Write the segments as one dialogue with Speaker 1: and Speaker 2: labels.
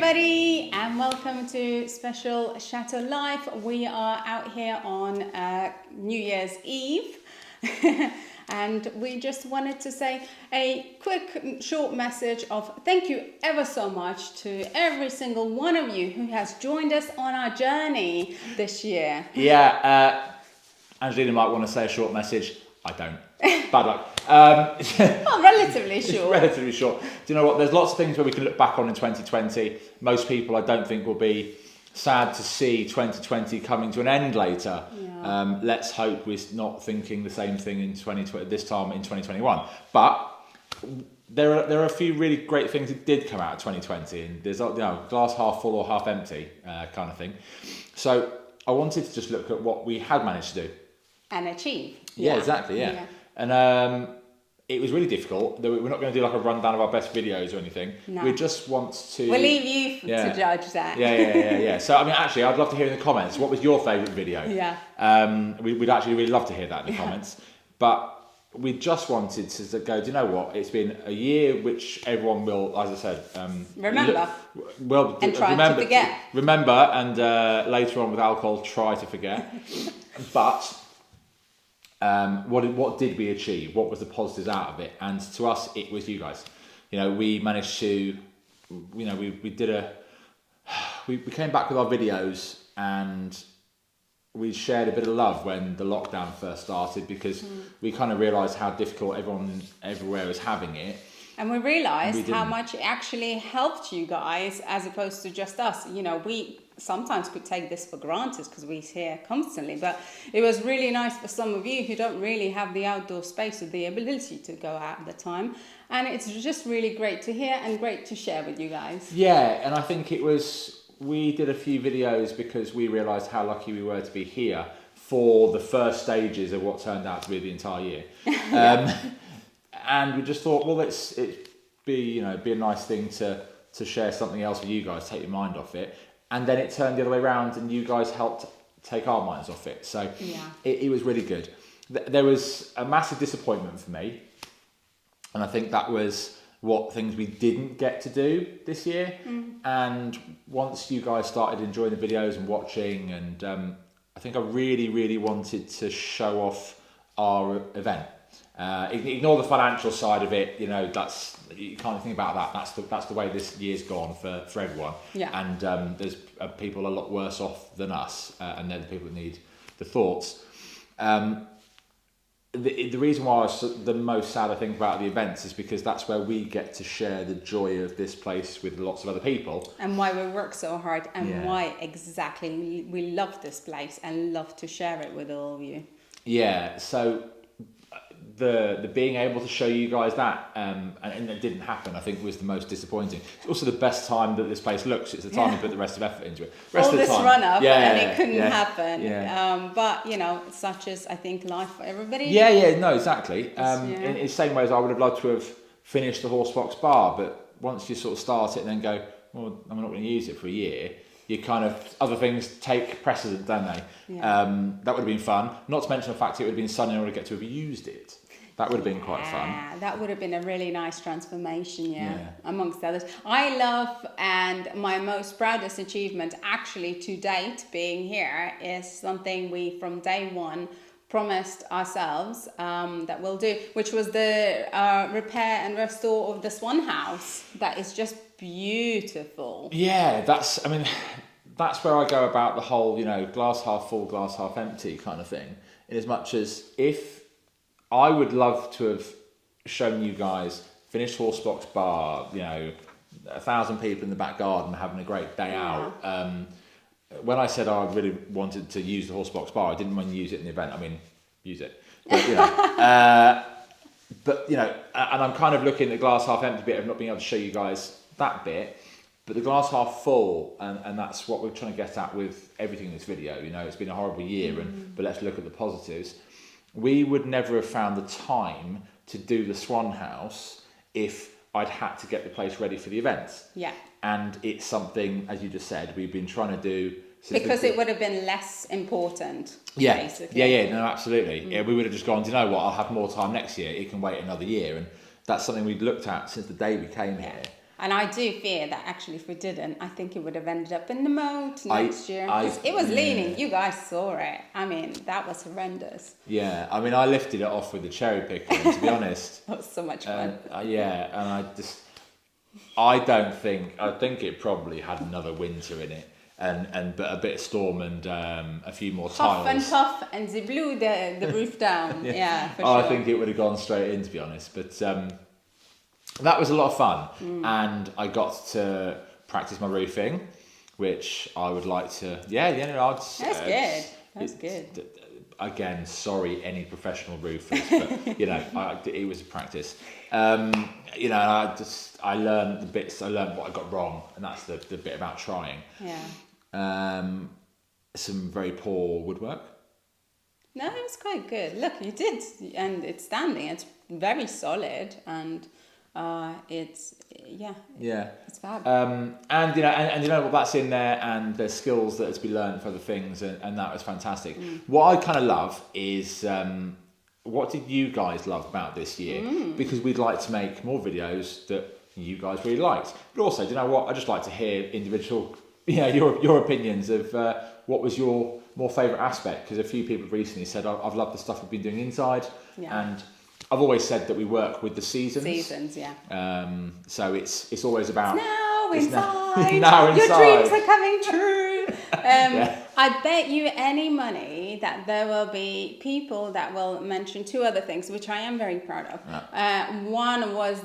Speaker 1: everybody, and welcome to special Chateau Life. We are out here on New Year's Eve and we just wanted to say a quick short message of thank you ever so much to every single one of you who has joined us on our journey this year.
Speaker 2: Yeah, Angelina might want to say a short message. I don't. Bad luck.
Speaker 1: Well, relatively short.
Speaker 2: Relatively short. Do you know what? There's lots of things where we can look back on in 2020. Most people, I don't think, will be sad to see 2020 coming to an end later. Yeah. Let's hope we're not thinking the same thing in 2020 this time in 2021. But there are a few really great things that did come out of 2020, and there's glass half full or half empty kind of thing. So I wanted to just look at what we had managed to do
Speaker 1: and achieve.
Speaker 2: Yeah, exactly. Yeah. And it was really difficult. We're not going to do like a rundown of our best videos or anything. No. We just want to...
Speaker 1: We'll leave you to judge that.
Speaker 2: Yeah. So, I mean, actually, I'd love to hear in the comments, what was your favourite video?
Speaker 1: Yeah.
Speaker 2: We'd actually really love to hear that in the comments. But we just wanted to go, do you know what? It's been a year which everyone will, as I said...
Speaker 1: remember.
Speaker 2: And
Speaker 1: try to forget.
Speaker 2: Remember, and later on with alcohol, try to forget. But... what did we achieve? What was the positives out of it? And to us, it was you guys. We managed to, we came back with our videos and we shared a bit of love when the lockdown first started because we kind of realised how difficult everyone everywhere was having it.
Speaker 1: And we realised how much it actually helped you guys as opposed to just us. We sometimes could take this for granted because we're here constantly, but it was really nice for some of you who don't really have the outdoor space or the ability to go out at the time. And it's just really great to hear and great to share with you guys.
Speaker 2: Yeah, and I think we did a few videos because we realised how lucky we were to be here for the first stages of what turned out to be the entire year. And we just thought, well, it'd be a nice thing to share something else with you guys, take your mind off it. And then it turned the other way around and you guys helped take our minds off it. So it was really good. There was a massive disappointment for me. And I think that was what things we didn't get to do this year. And once you guys started enjoying the videos and watching, and I think I really, really wanted to show off our event. Ignore the financial side of it. You can't think about that. That's the way this year's gone for everyone.
Speaker 1: Yeah.
Speaker 2: And there's people a lot worse off than us, and they're the people that need the thoughts. The reason why I was the most sad I think about the events is because that's where we get to share the joy of this place with lots of other people.
Speaker 1: And why we work so hard, and why exactly we love this place and love to share it with all of you. Yeah.
Speaker 2: So. The being able to show you guys that and it didn't happen, I think, was the most disappointing. It's also the best time that this place looks. It's the time we put the rest of effort into it.
Speaker 1: All this run up and it couldn't happen.
Speaker 2: Yeah.
Speaker 1: But such as I think life for everybody.
Speaker 2: No, exactly. In the same way as I would have loved to have finished the Horsebox bar, but once you sort of start it and then go, well, I'm not going to use it for a year. You kind of, other things take precedent, don't they? Yeah. That would have been fun. Not to mention the fact it would have been sunny in order to get to have used it. That would have been quite fun.
Speaker 1: Yeah, that would have been a really nice transformation, amongst others. I love, and my most proudest achievement actually to date being here is something we from day one promised ourselves that we'll do, which was the repair and restore of the Swan House. That is just beautiful.
Speaker 2: Yeah, that's where I go about the whole, glass half full, glass half empty kind of thing. In as much as if I would love to have shown you guys finished Horsebox bar, 1,000 people in the back garden having a great day out. When I said I really wanted to use the Horsebox bar, I didn't want to use it in the event. I mean, use it. But, and I'm kind of looking at the glass half empty bit of not being able to show you guys that bit. But the glass half full, and that's what we're trying to get at with everything in this video. It's been a horrible year, but let's look at the positives. We would never have found the time to do the Swan House if I'd had to get the place ready for the event.
Speaker 1: Yeah.
Speaker 2: And it's something, as you just said, we've been trying to do...
Speaker 1: Because it would have been less important, basically.
Speaker 2: Yeah, no, absolutely. Yeah, we would have just gone, do you know what, I'll have more time next year. It can wait another year. And that's something we'd looked at since the day we came here.
Speaker 1: And I do fear that actually if we didn't, I think it would have ended up in the moat next year. Because it was leaning. You guys saw it. I mean, that was horrendous.
Speaker 2: Yeah, I mean, I lifted it off with the cherry picker, and to be honest...
Speaker 1: That was so much fun.
Speaker 2: And I think it probably had another winter in it. But a bit of storm and a few more tiles.
Speaker 1: Puff and they blew the roof down. Yeah, for sure.
Speaker 2: I think it would have gone straight in, to be honest. But that was a lot of fun. And I got to practice my roofing, which I would like to...
Speaker 1: That's good. That's good.
Speaker 2: Again, sorry, any professional roofers, but, it was a practice. I learned the bits, I learned what I got wrong, and that's the bit about trying.
Speaker 1: Yeah.
Speaker 2: Some very poor woodwork.
Speaker 1: No, it was quite good. Look, you did, and it's standing. It's very solid, and it's fab.
Speaker 2: And that's in there, and there's skills that has been learned for other things, and that was fantastic. What I kind of love is what did you guys love about this year? Because we'd like to make more videos that you guys really liked, but also, do you know what? I just like to hear individual, your opinions of what was your more favourite aspect. Because a few people recently said, I've loved the stuff we've been doing inside, and I've always said that we work with the seasons. So it's always about
Speaker 1: now inside.
Speaker 2: Now
Speaker 1: your
Speaker 2: inside.
Speaker 1: dreams are coming true. I bet you any money that there will be people that will mention two other things, which I am very proud of. One was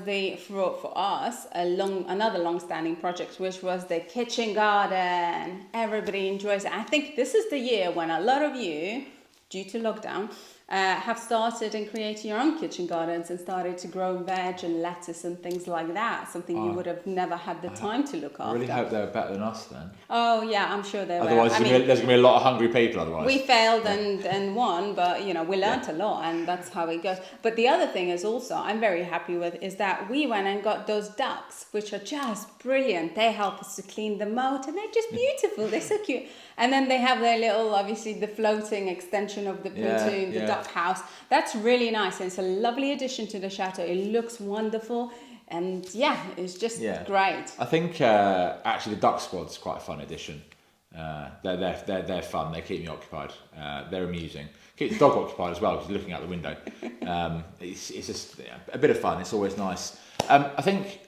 Speaker 1: for us another long-standing project, which was the kitchen garden. Everybody enjoys it. I think this is the year when a lot of you, due to lockdown, have started and creating your own kitchen gardens and started to grow veg and lettuce and things like that. Something you would have never had the time to look after.
Speaker 2: I really hope they were better than us then.
Speaker 1: Oh yeah, I'm sure they were.
Speaker 2: Otherwise, there's going to be a lot of hungry people. Otherwise,
Speaker 1: we failed and won, but we learnt a lot, and that's how it goes. But the other thing is also I'm very happy with is that we went and got those ducks, which are just brilliant. They help us to clean the moat, and they're just beautiful. They're so cute. And then they have their little, obviously, the floating extension of the pontoon, the duck house. That's really nice. And it's a lovely addition to the chateau. It looks wonderful. And it's just great.
Speaker 2: I think actually the duck squad's quite a fun addition. They're fun. They keep me occupied. They're amusing. Keep the dog occupied as well because you're looking out the window. It's just a bit of fun. It's always nice. I think...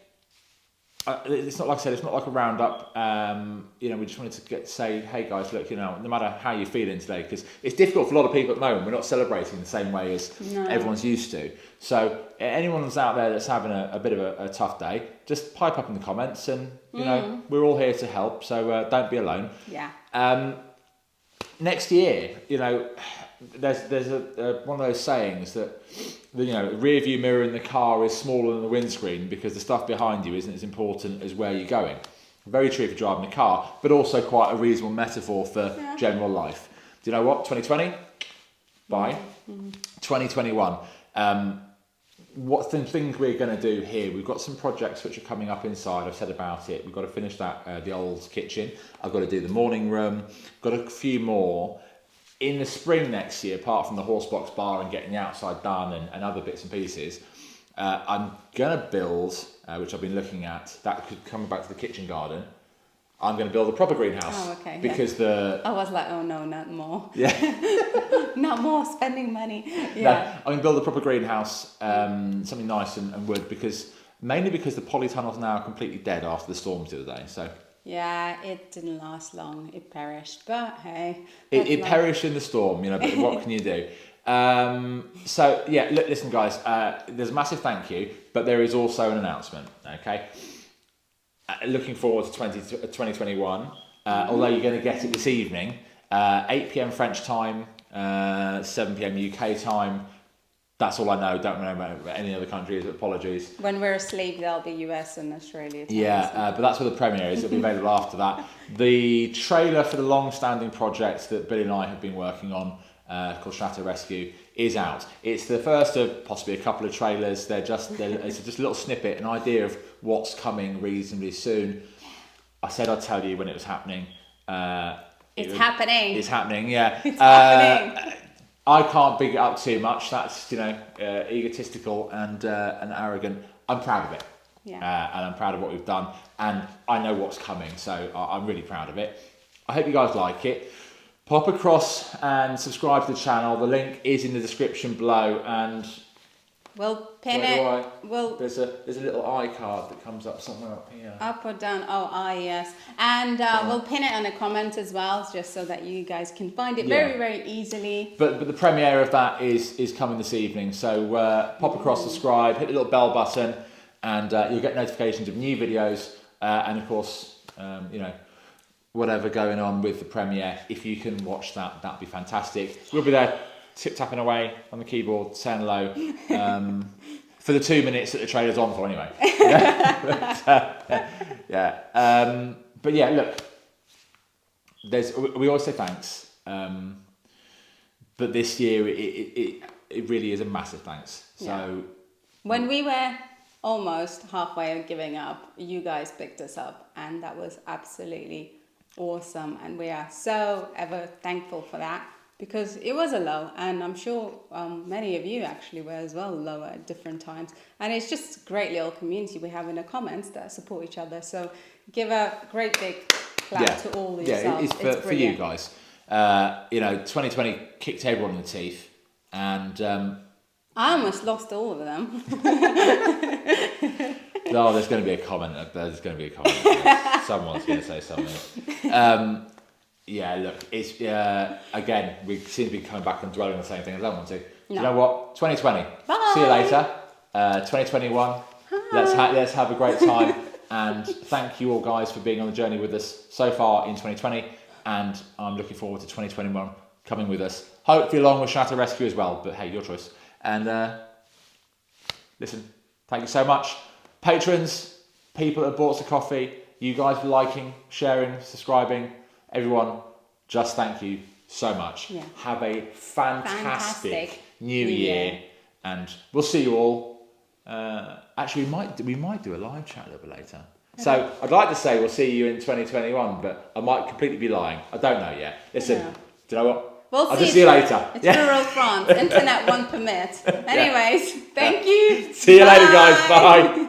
Speaker 2: it's not like I said. It's not like a roundup. We just wanted to say, hey guys, look, no matter how you're feeling today, because it's difficult for a lot of people at the moment. We're not celebrating the same way as everyone's used to. So anyone's out there that's having a bit of a tough day, just pipe up in the comments, and we're all here to help. So don't be alone.
Speaker 1: Yeah.
Speaker 2: Next year, there's one of those sayings that the rear view mirror in the car is smaller than the windscreen because the stuff behind you isn't as important as where you're going. Very true for driving a car, but also quite a reasonable metaphor for general life. Do you know what? 2020? Bye. 2021. What things we're going to do here? We've got some projects which are coming up inside. I've said about it. We've got to finish that the old kitchen. I've got to do the morning room. Got a few more. In the spring next year, apart from the horsebox bar and getting the outside done and other bits and pieces, I'm going to build, which I've been looking at, that could come back to the kitchen garden. I'm going to build a proper greenhouse.
Speaker 1: Oh, okay.
Speaker 2: Because
Speaker 1: I was like, oh no, not more.
Speaker 2: Yeah.
Speaker 1: Not more spending money. Yeah.
Speaker 2: No, I'm going to build a proper greenhouse, something nice and wood, mainly because the polytunnel's now completely dead after the storms the other day. So.
Speaker 1: Yeah, it didn't last long. It perished, but hey.
Speaker 2: It perished in the storm, but what can you do? Listen, guys, there's a massive thank you, but there is also an announcement, okay? Looking forward to 2021, although you're going to get it this evening, 8 p.m. French time, 7 p.m. UK time. That's all I know. Don't know about any other countries. Apologies.
Speaker 1: When we're asleep, there'll be US and Australia.
Speaker 2: But that's where the premiere is. It'll be available after that. The trailer for the long-standing project that Billy and I have been working on, called Chateau Rescue, is out. It's the first of possibly a couple of trailers. It's just a little snippet, an idea of what's coming reasonably soon. I said I'd tell you when it was happening.
Speaker 1: It's happening.
Speaker 2: It's happening. Yeah.
Speaker 1: It's happening.
Speaker 2: I can't big it up too much. That's egotistical and arrogant. I'm proud of it. and I'm proud of what we've done, and I know what's coming, so I'm really proud of it. I hope you guys like it. Pop across and subscribe to the channel. The link is in the description below, and
Speaker 1: we'll pin it.
Speaker 2: There's a little iCard that comes up somewhere up here.
Speaker 1: Up or down? Oh, yes. And we'll pin it on a comment as well, just so that you guys can find it very, very easily.
Speaker 2: But the premiere of that is coming this evening. So pop across, subscribe, hit the little bell button, and you'll get notifications of new videos. And of course, whatever going on with the premiere, if you can watch that, that'd be fantastic. We'll be there tip-tapping away on the keyboard, saying hello, for the 2 minutes that the trailer's on for anyway. But yeah, look, we always say thanks, but this year it really is a massive thanks. So
Speaker 1: when we were almost halfway of giving up, you guys picked us up, and that was absolutely awesome, and we are so ever thankful for that, because it was a low, and I'm sure many of you actually were as well, low at different times, and it's just a great little community we have in the comments that support each other. So give a great big clap to all yourselves.
Speaker 2: It's for you guys. 2020 kicked everyone in the teeth, and
Speaker 1: I almost lost all of them.
Speaker 2: No, there's going to be a comment. Someone's going to say something. Look, it's again, we seem to be coming back and dwelling on the same thing. I don't want to. You know what? 2020.
Speaker 1: Bye.
Speaker 2: See you later. 2021. Let's have a great time. And thank you all guys for being on the journey with us so far in 2020. And I'm looking forward to 2021 coming with us. Hopefully along with Chateau Rescue as well. But hey, your choice. And listen, thank you so much. Patrons, people that have bought us a coffee, you guys for liking, sharing, subscribing, everyone, just thank you so much.
Speaker 1: Yeah.
Speaker 2: Have a fantastic new year, and we'll see you all. Actually, we might do a live chat a little bit later. Okay. So I'd like to say we'll see you in 2021, but I might completely be lying. I don't know yet. Listen, do you know what?
Speaker 1: I'll
Speaker 2: just see you later.
Speaker 1: It's rural France. Internet won't permit. Anyways, thank you.
Speaker 2: See you later, guys. Bye.